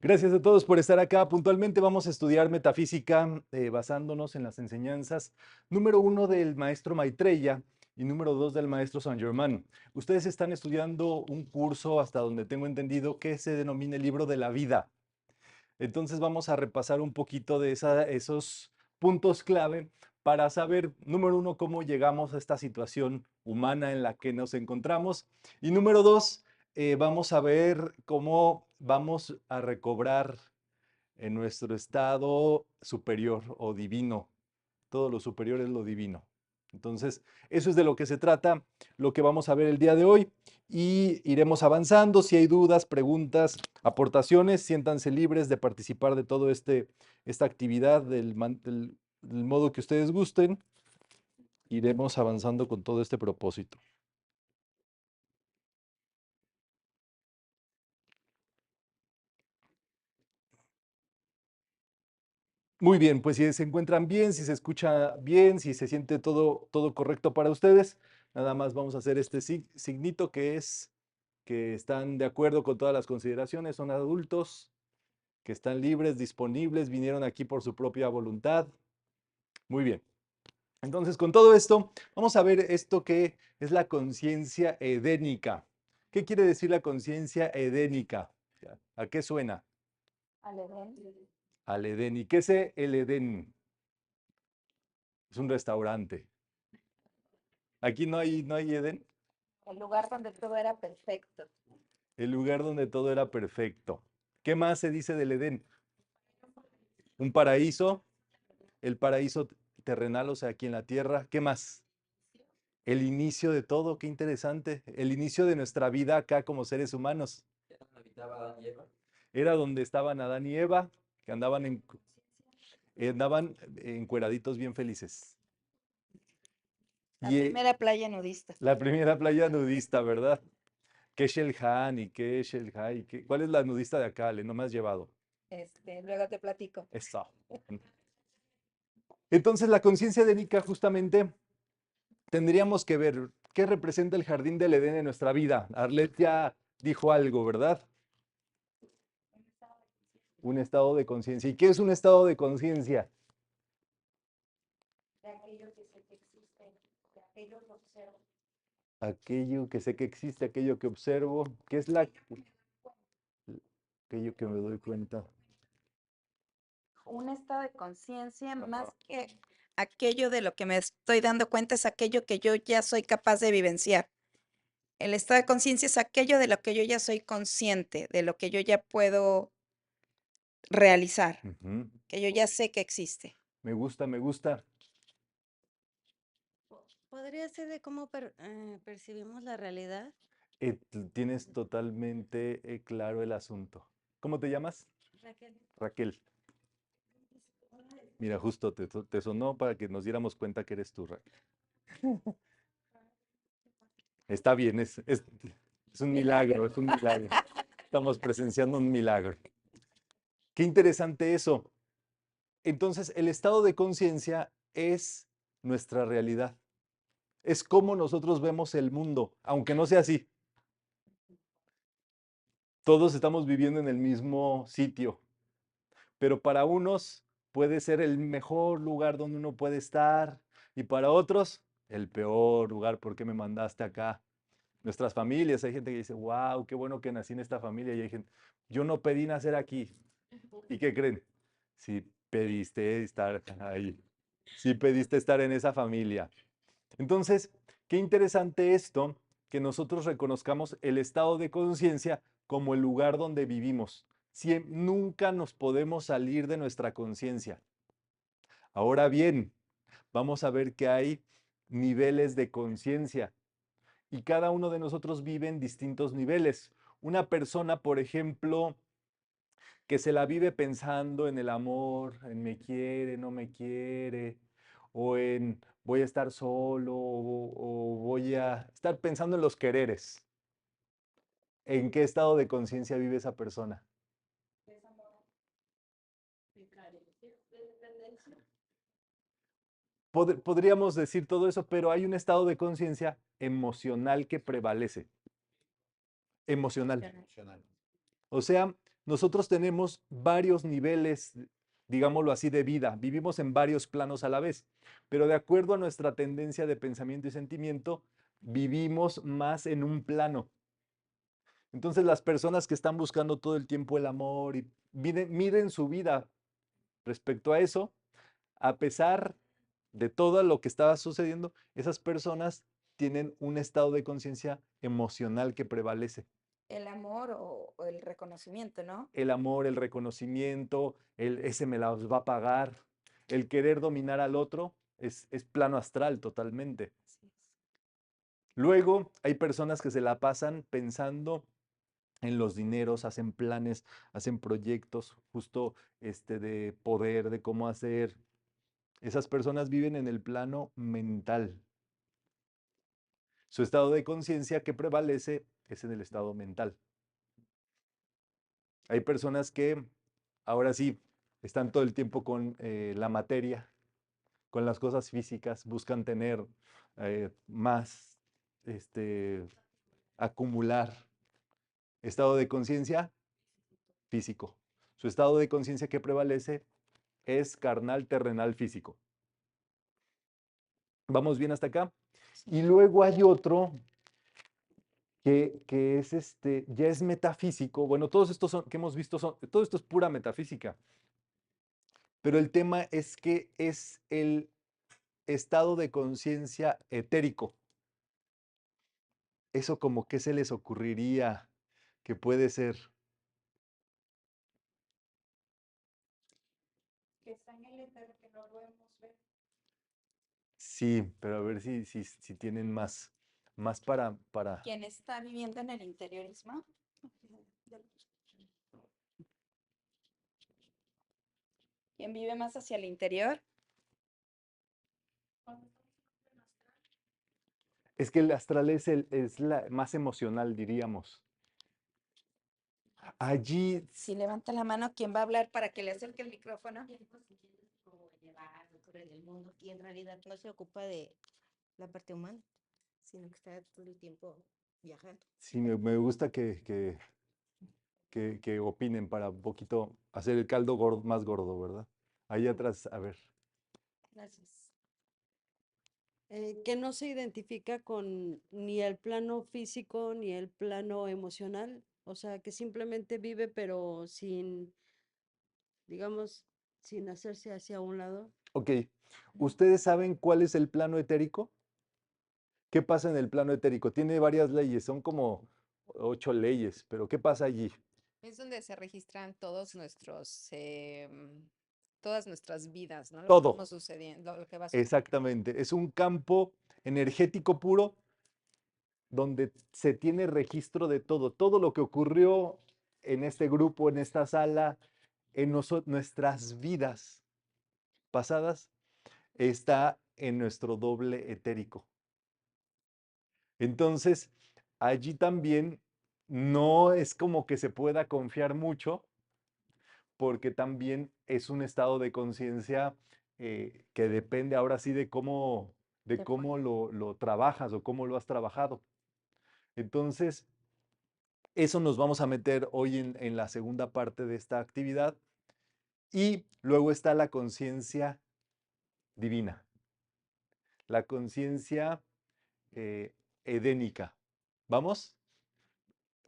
Gracias a todos por estar acá. Puntualmente vamos a estudiar metafísica basándonos en las enseñanzas número 1 del maestro Maitreya y número 2 del maestro Saint Germain. Ustedes están estudiando un curso, hasta donde tengo entendido, que se denomina el libro de la vida. Entonces vamos a repasar un poquito de esos puntos clave para saber, número 1, cómo llegamos a esta situación humana en la que nos encontramos. Y número 2, vamos a ver cómo vamos a recobrar en nuestro estado superior o divino. Todo lo superior es lo divino. Entonces, eso es de lo que se trata, lo que vamos a ver el día de hoy, y iremos avanzando. Si hay dudas, preguntas, aportaciones, siéntanse libres de participar de todo esta actividad del modo que ustedes gusten. Iremos avanzando con todo este propósito. Muy bien, pues si se encuentran bien, si se escucha bien, si se siente todo correcto para ustedes, nada más vamos a hacer este signito que es que están de acuerdo con todas las consideraciones, son adultos, que están libres, disponibles, vinieron aquí por su propia voluntad. Muy bien. Entonces, con todo esto, vamos a ver esto que es la conciencia edénica. ¿Qué quiere decir la conciencia edénica? ¿A qué suena? Al Edén. Al Edén. ¿Y qué es el Edén? Es un restaurante. Aquí no hay Edén. El lugar donde todo era perfecto. El lugar donde todo era perfecto. ¿Qué más se dice del Edén? Un paraíso, el paraíso terrenal, o sea, aquí en la tierra. ¿Qué más? El inicio de todo, qué interesante. El inicio de nuestra vida acá como seres humanos. Era donde estaban Adán y Eva, que andaban encueraditos bien felices. La Y primera playa nudista. la primera playa nudista, ¿verdad? ¿Qué es el Han y qué es el Hai? ¿Cuál es la nudista de acá, Ale? No me has llevado. Luego te platico. Eso. Entonces, la conciencia edénica justamente tendríamos que ver qué representa el jardín del Edén en nuestra vida. Arlet ya dijo algo, ¿verdad? Un estado de conciencia. ¿Y qué es un estado de conciencia? De aquello que sé que existe, de aquello que observo. Aquello que sé que existe, aquello que observo. ¿Qué es aquello que me doy cuenta? Un estado de conciencia Ajá. más que aquello de lo que me estoy dando cuenta es aquello que yo ya soy capaz de vivenciar. El estado de conciencia es aquello de lo que yo ya soy consciente, de lo que yo ya puedo realizar, Ujú. que yo ya sé que existe. Me gusta, me gusta. Podría ser de cómo percibimos la realidad. Tienes totalmente claro el asunto. ¿Cómo te llamas? Raquel. Raquel. Mira, justo te sonó para que nos diéramos cuenta que eres tú, Raquel. Está bien, es un milagro, es un milagro. Estamos presenciando un milagro. Qué interesante eso. Entonces, el estado de conciencia es nuestra realidad. Es como nosotros vemos el mundo, aunque no sea así. Todos estamos viviendo en el mismo sitio, pero para unos puede ser el mejor lugar donde uno puede estar y para otros el peor lugar. ¿Por qué me mandaste acá? Nuestras familias, hay gente que dice, wow, qué bueno que nací en esta familia, y hay gente, yo no pedí nacer aquí. ¿Y qué creen? Sí pediste estar ahí, sí pediste estar en esa familia. Entonces, qué interesante esto, que nosotros reconozcamos el estado de conciencia como el lugar donde vivimos. Nunca nos podemos salir de nuestra conciencia. Ahora bien, vamos a ver que hay niveles de conciencia y cada uno de nosotros vive en distintos niveles. Una persona, por ejemplo, que se la vive pensando en el amor, en me quiere, no me quiere, o en voy a estar solo, o voy a estar pensando en los quereres. ¿En qué estado de conciencia vive esa persona? Podríamos decir todo eso, pero hay un estado de conciencia emocional que prevalece. Emocional. O sea, nosotros tenemos varios niveles, digámoslo así, de vida. Vivimos en varios planos a la vez, pero de acuerdo a nuestra tendencia de pensamiento y sentimiento, vivimos más en un plano. Entonces las personas que están buscando todo el tiempo el amor y miden su vida respecto a eso, a pesar de todo lo que estaba sucediendo, esas personas tienen un estado de conciencia emocional que prevalece. El amor o el reconocimiento, ¿no? El amor, el reconocimiento, ese me las va a pagar, el querer dominar al otro, es plano astral totalmente. Así es. Luego hay personas que se la pasan pensando en los dineros, hacen planes, hacen proyectos justo de poder, de cómo hacer. Esas personas viven en el plano mental. Su estado de conciencia que prevalece es en el estado mental. Hay personas que ahora sí están todo el tiempo con la materia, con las cosas físicas, buscan tener más, acumular. Estado de conciencia físico. Su estado de conciencia que prevalece es carnal, terrenal, físico. ¿Vamos bien hasta acá? Y luego hay otro que es ya es metafísico. Bueno, todos estos que hemos visto todo esto es pura metafísica. Pero el tema es que es el estado de conciencia etérico. Eso como que se les ocurriría que puede ser. Que está en el éter, que no lo hemos ver. Sí, pero a ver si tienen más para. ¿Quién está viviendo en el interiorismo? ¿Quién vive más hacia el interior? Es que el astral es la más emocional, diríamos. Allí, Si levanta la mano, ¿quién va a hablar para que le acerque el micrófono? Como llevar por el mundo y en realidad no se ocupa de la parte humana, sino que está todo el tiempo viajando. sí, me gusta que opinen para un poquito hacer el caldo más gordo, ¿verdad? Ahí atrás, a ver. Gracias. Que no se identifica con ni el plano físico ni el plano emocional, o sea, que simplemente vive pero sin, digamos, sin hacerse hacia un lado. Ok, ¿ustedes saben cuál es el plano etérico? ¿Qué pasa en el plano etérico? Tiene varias leyes, son como 8 leyes, pero ¿qué pasa allí? Es donde se registran todas nuestras vidas, ¿no? Lo que Todo, vamos sucediendo, lo que va sucediendo. exactamente. Es un campo energético puro donde se tiene registro de todo, todo lo que ocurrió en este grupo, en esta sala, en nuestras vidas pasadas, está en nuestro doble etérico. Entonces, allí también no es como que se pueda confiar mucho, porque también es un estado de conciencia que depende ahora sí de cómo lo trabajas o cómo lo has trabajado. Entonces, eso nos vamos a meter hoy en la segunda parte de esta actividad. Y luego está la conciencia divina, la conciencia edénica. ¿Vamos?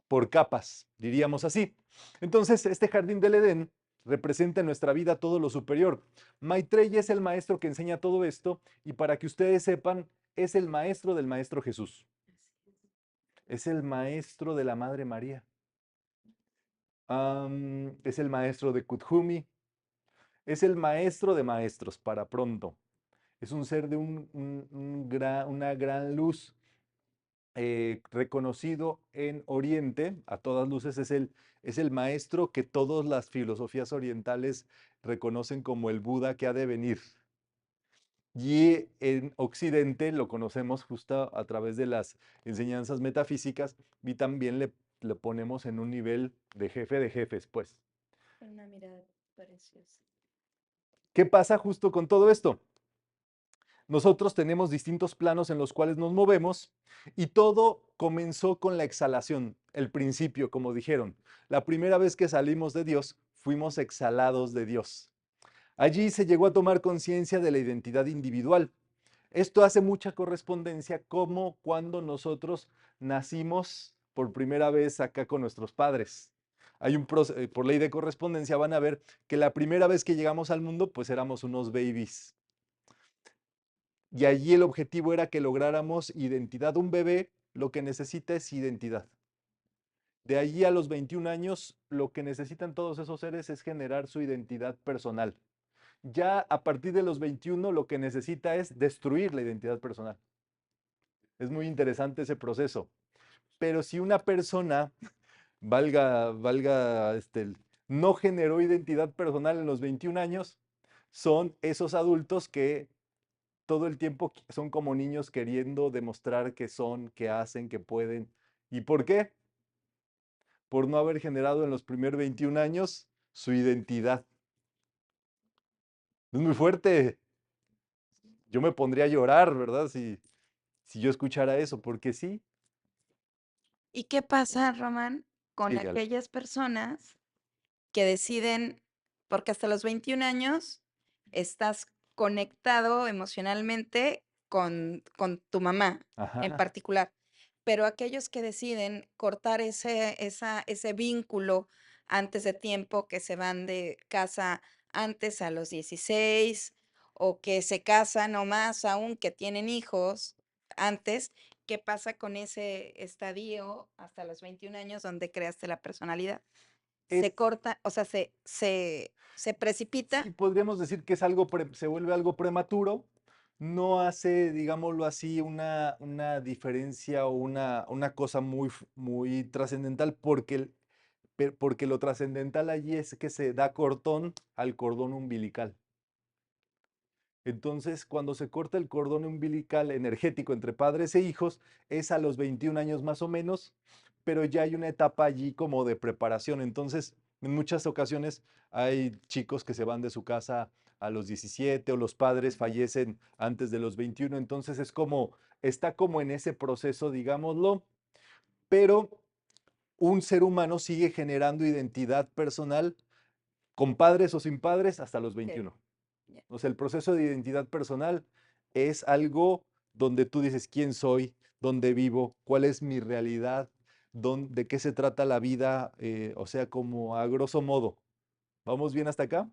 Por capas, diríamos así. Entonces, este jardín del Edén representa en nuestra vida todo lo superior. Maitreya es el maestro que enseña todo esto y para que ustedes sepan, es el maestro del maestro Jesús. Es el maestro de la Madre María. Es el maestro de Kuthumi. Es el maestro de maestros, para pronto. Es un ser de una gran luz reconocido en Oriente, a todas luces es el maestro que todas las filosofías orientales reconocen como el Buda que ha de venir. Y en Occidente lo conocemos justo a través de las enseñanzas metafísicas y también le ponemos en un nivel de jefe de jefes, pues. Una mirada preciosa. ¿Qué pasa justo con todo esto? Nosotros tenemos distintos planos en los cuales nos movemos y todo comenzó con la exhalación, el principio, como dijeron. La primera vez que salimos de Dios, fuimos exhalados de Dios. Allí se llegó a tomar conciencia de la identidad individual. Esto hace mucha correspondencia como cuando nosotros nacimos por primera vez acá con nuestros padres. Por ley de correspondencia van a ver que la primera vez que llegamos al mundo, pues éramos unos babies. Y allí el objetivo era que lográramos identidad. Un bebé lo que necesita es identidad. De allí a los 21 años, lo que necesitan todos esos seres es generar su identidad personal. Ya a partir de los 21 lo que necesita es destruir la identidad personal. Es muy interesante ese proceso. Pero si una persona, no generó identidad personal en los 21 años, son esos adultos que todo el tiempo son como niños queriendo demostrar que son, que hacen, que pueden. ¿Y por qué? Por no haber generado en los primeros 21 años su identidad. Es muy fuerte. Yo me pondría a llorar, ¿verdad? Si yo escuchara eso, porque sí. ¿Y qué pasa, Román, con Sí, Ale. aquellas personas que deciden, porque hasta los 21 años estás conectado emocionalmente con tu mamá en Ajá. particular, pero aquellos que deciden cortar ese vínculo antes de tiempo, que se van de casa antes a los 16 o que se casan o más aún que tienen hijos antes, ¿qué pasa con ese estadio hasta los 21 años donde creaste la personalidad? Es, Se corta, o sea, se precipita. sí, podríamos decir que es algo, se vuelve algo prematuro. No hace, digámoslo así, una diferencia o una cosa muy trascendental porque lo trascendental allí es que se da cortón al cordón umbilical. Entonces, cuando se corta el cordón umbilical energético entre padres e hijos, es a los 21 años más o menos, pero ya hay una etapa allí como de preparación. Entonces, en muchas ocasiones hay chicos que se van de su casa a los 17 o los padres fallecen antes de los 21. Entonces, está como en ese proceso, digámoslo, pero un ser humano sigue generando identidad personal con padres o sin padres hasta los Ok, 21. ya. O sea, el proceso de identidad personal es algo donde tú dices quién soy, dónde vivo, cuál es mi realidad, de qué se trata la vida, o sea, como a grosso modo. ¿Vamos bien hasta acá?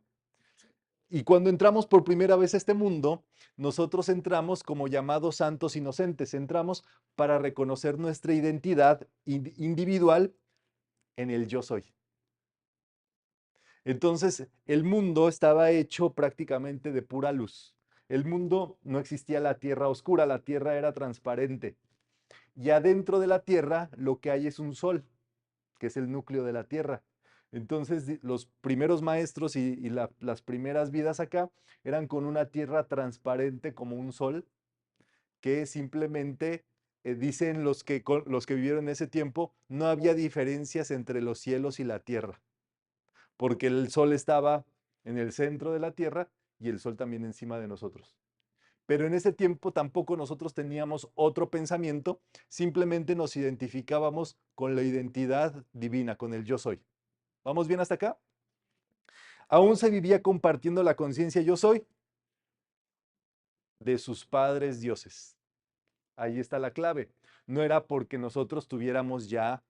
Y cuando entramos por primera vez a este mundo, nosotros entramos como llamados santos inocentes, entramos para reconocer nuestra identidad individual en el yo soy. Entonces, el mundo estaba hecho prácticamente de pura luz. El mundo no existía la tierra oscura, la tierra era transparente. Y adentro de la tierra lo que hay es un sol, que es el núcleo de la tierra. Entonces, los primeros maestros y las primeras vidas acá eran con una tierra transparente como un sol, que simplemente, dicen los que vivieron en ese tiempo, no había diferencias entre los cielos y la tierra porque el sol estaba en el centro de la Tierra y el sol también encima de nosotros. Pero en ese tiempo tampoco nosotros teníamos otro pensamiento, simplemente nos identificábamos con la identidad divina, con el yo soy. ¿Vamos bien hasta acá? Aún se vivía compartiendo la conciencia yo soy de sus padres dioses. Ahí está la clave. No era porque nosotros tuviéramos ya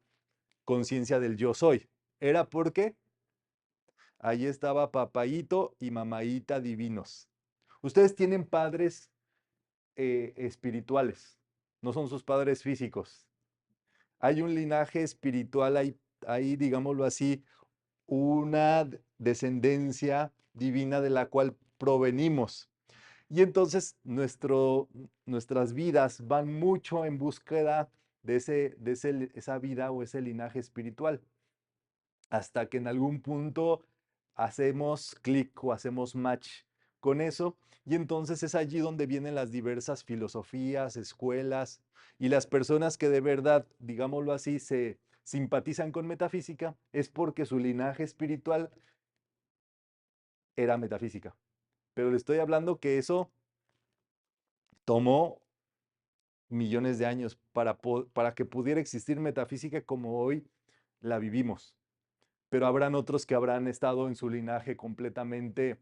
conciencia del yo soy, era porque ahí estaba papaíto y mamaíta divinos. Ustedes tienen padres espirituales, no son sus padres físicos. Hay un linaje espiritual, hay, digámoslo así, una descendencia divina de la cual provenimos. Y entonces nuestras vidas van mucho en búsqueda de esa vida o ese linaje espiritual, hasta que en algún punto hacemos clic o hacemos match con eso, y entonces es allí donde vienen las diversas filosofías, escuelas, y las personas que de verdad, digámoslo así, se simpatizan con metafísica, es porque su linaje espiritual era metafísica. Pero le estoy hablando que eso tomó millones de años para que pudiera existir metafísica como hoy la vivimos. Pero habrán otros que habrán estado en su linaje completamente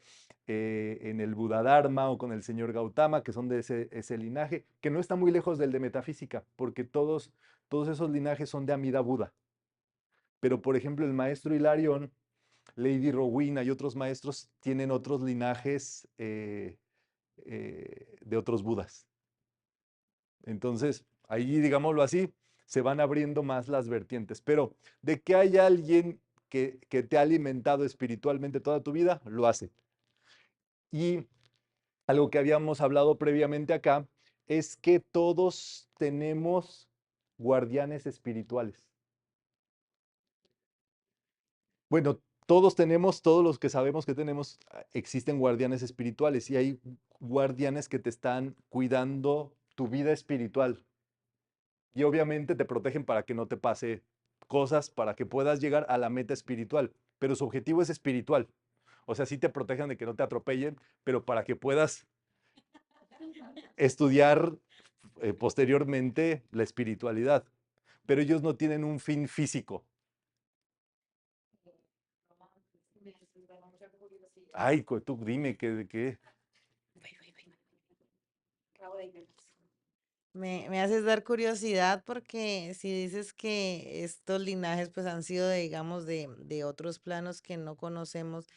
en el Buddha-dharma o con el señor Gautama, que son de ese linaje, que no está muy lejos del de metafísica, porque todos esos linajes son de Amida Buda. Pero, por ejemplo, el maestro Hilarión, Lady Rowena y otros maestros tienen otros linajes de otros Budas. Entonces, ahí, digámoslo así, se van abriendo más las vertientes. Pero de que hay alguien que te ha alimentado espiritualmente toda tu vida, lo hace. Y algo que habíamos hablado previamente acá es que todos tenemos guardianes espirituales. Bueno, todos los que sabemos que tenemos, existen guardianes espirituales y hay guardianes que te están cuidando tu vida espiritual. Y obviamente te protegen para que no te pase cosas, para que puedas llegar a la meta espiritual. Pero su objetivo es espiritual. O sea, sí te protegen de que no te atropellen, pero para que puedas estudiar posteriormente la espiritualidad. Pero ellos no tienen un fin físico. Ay, tú dime de qué. Me haces dar curiosidad porque si dices que estos linajes pues han sido, digamos, de otros planos que no conocemos,